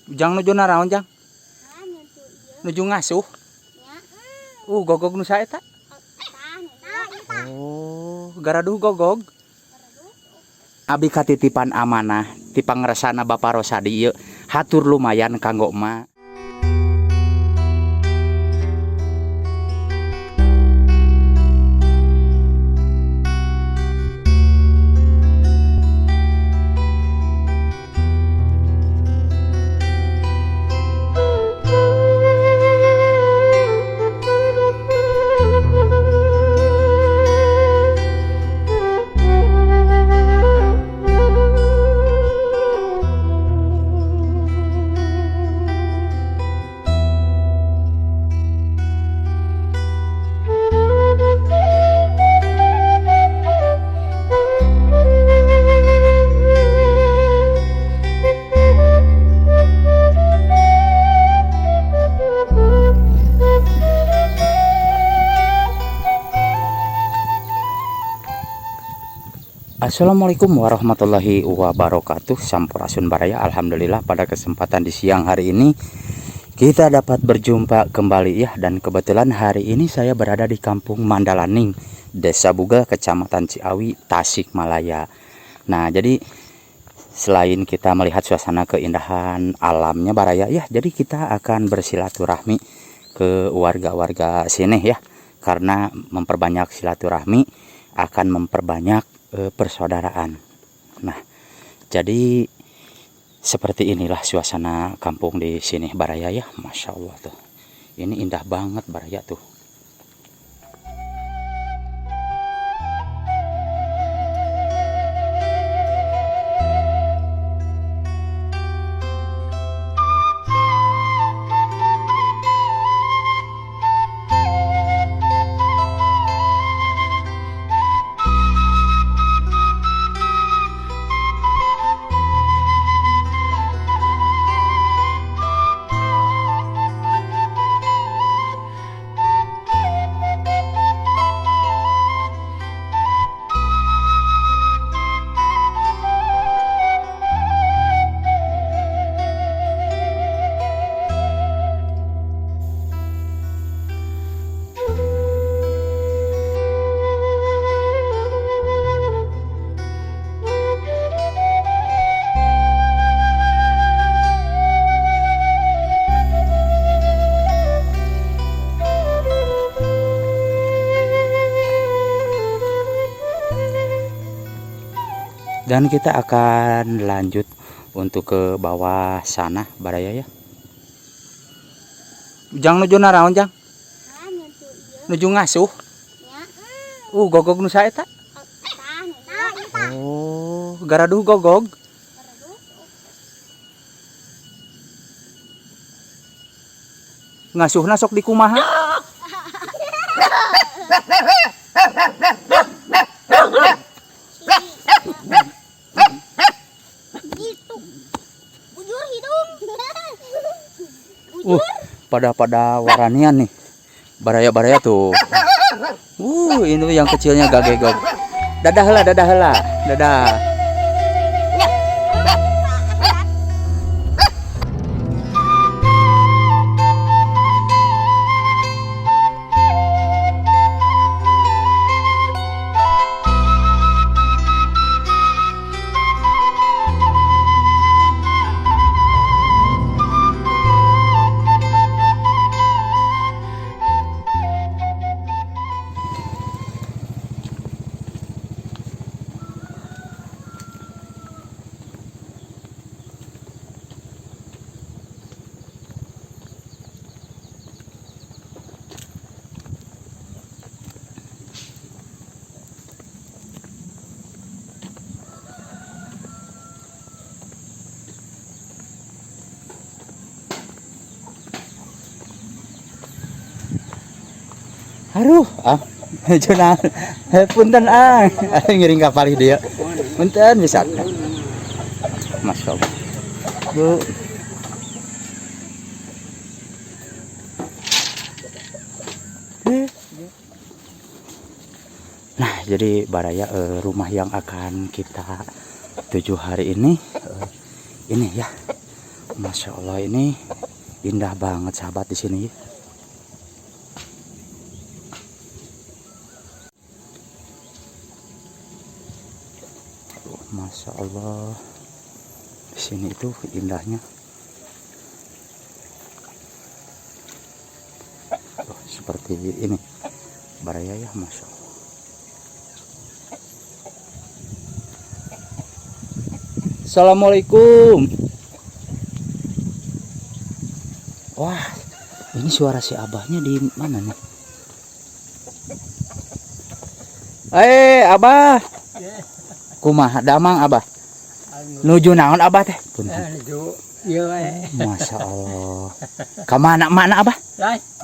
Jang nuju naraon jang? Nuju ngasuh. Gogog nu sae eta? Oh, garaduh gogog. Abi katitipan amanah ti pangresana Bapak Rosadi ieu. Hatur lumayan kanggo emak. Assalamualaikum warahmatullahi wabarakatuh. Sampurasun baraya. Alhamdulillah pada kesempatan di siang hari ini kita dapat berjumpa kembali ya. Dan kebetulan hari ini saya berada di Kampung Mandalaning, Desa Buga, Kecamatan Ciawi, Tasikmalaya. Nah, jadi selain kita melihat suasana keindahan alamnya baraya ya, jadi kita akan bersilaturahmi ke warga-warga sini ya. Karena memperbanyak silaturahmi akan memperbanyak persaudaraan. Nah, jadi seperti inilah suasana kampung di sini baraya ya. Masya Allah tuh, ini indah banget baraya tuh. Dan kita akan lanjut untuk ke bawah sana baraya ya. Jang nuju naraon jang? Nuju ngasuh. Gogog nu sae eta? Oh, garaduh gogog. Ngasuhna sok di kumaha? Pada waranian nih baraya-baraya tuh. Ini yang kecilnya gagegog. Dadah heula, dadah. Aduh, Juna, punten ngiring kapal dia, punten bisa, Masya Allah. Bu. Nah, jadi baraya rumah yang akan kita tuju hari ini ya. Masya Allah, ini indah banget sahabat di sini. Masya Allah, di sini itu indahnya. Seperti ini Baraya ya, Masya Allah. Assalamualaikum. Wah, ini suara si abahnya di mana nih? Abah. Kumaha damang abah? Nuju naon abah teh? Masya Allah. Kamana mana abah?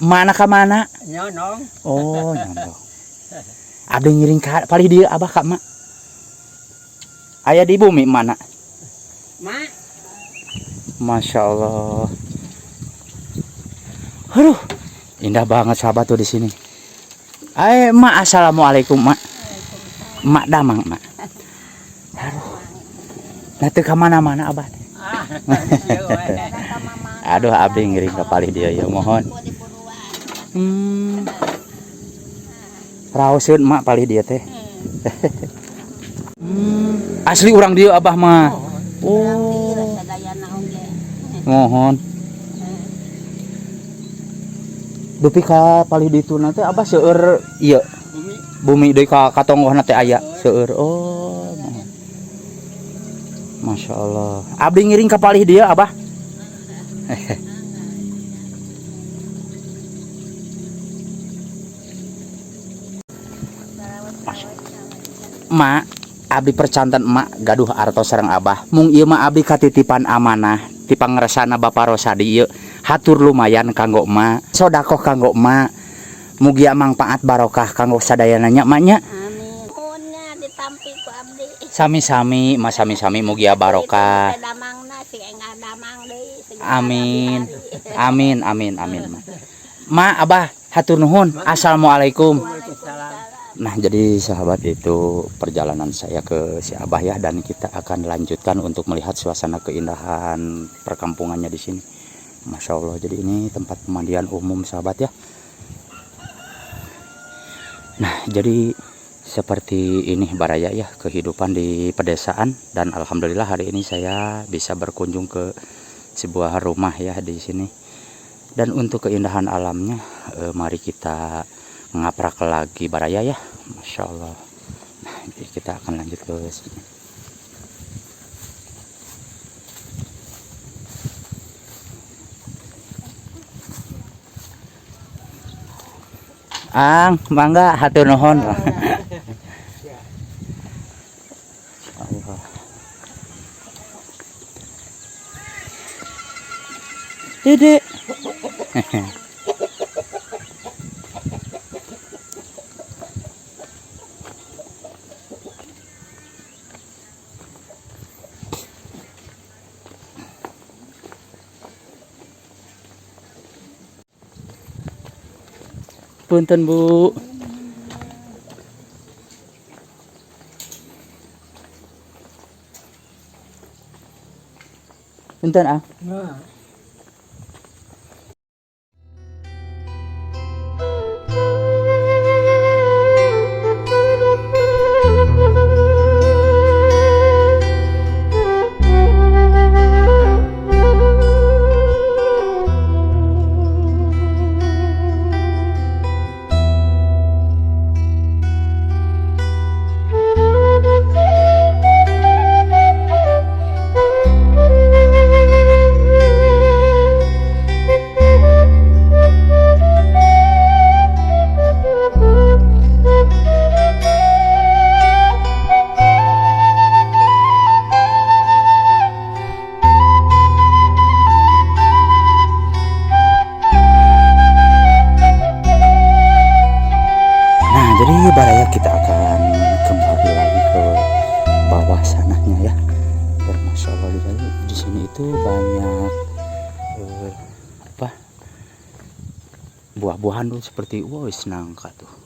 Mana kamana? Nyonong. Oh, nyondong. Ada ngiring ka palih dia abah kak mak. Ayah di bumi mana? Mak. Masya Allah. Aduh, indah banget sahabat tuh di sini. Mak, assalamualaikum mak. Mak damang mak. Aduh, nanti kemana-mana abah. Aduh, abdi ngiring ke palih dia ya, mohon. Rauseun mak palih dia teh. Asli orang dia abah mah. Oh, mohon. Dupi ka palih ditu nanti abah seueur ieu. Bumi deui ka katonggohna teh aya seueur. Oh, mohon. Masya Allah. Abdi ngiring ka palih dia abah. Mak, abdi percantan emak gaduh artos sareng abah. Mung ieu mah abdi katitipan amanah ti pangresana Bapak Rosadi ieu. Hatur lumayan kanggo emak, sodakoh kanggo emak. Mugi mangpaat barokah kanggo sadayana nya emaknya. Amin. Mohonnya ditampi ku abdi. Sami-sami, mas sami-sami mugi barokah. Amin. Amin, amin, amin. Ma, abah, hatur nuhun. Assalamualaikum. Nah, jadi sahabat, itu perjalanan saya ke si abah ya, dan kita akan lanjutkan untuk melihat suasana keindahan perkampungannya di sini. Masya Allah, jadi ini tempat pemandian umum sahabat ya. Nah, jadi seperti ini Baraya ya, kehidupan di pedesaan, dan alhamdulillah hari ini saya bisa berkunjung ke sebuah rumah ya di sini. Dan untuk keindahan alamnya, mari kita ngaprak lagi Baraya ya, Masya Allah. Nah, jadi kita akan lanjut ke sini. Ang, mangga hatur nuhun. Allah. Dede. Punten Bu. Punten ah. Baraya kita akan kembali lagi ke bawah sananya ya. Dan Masya Allah, di sini itu banyak buah-buahan tuh seperti wow, nangka tuh.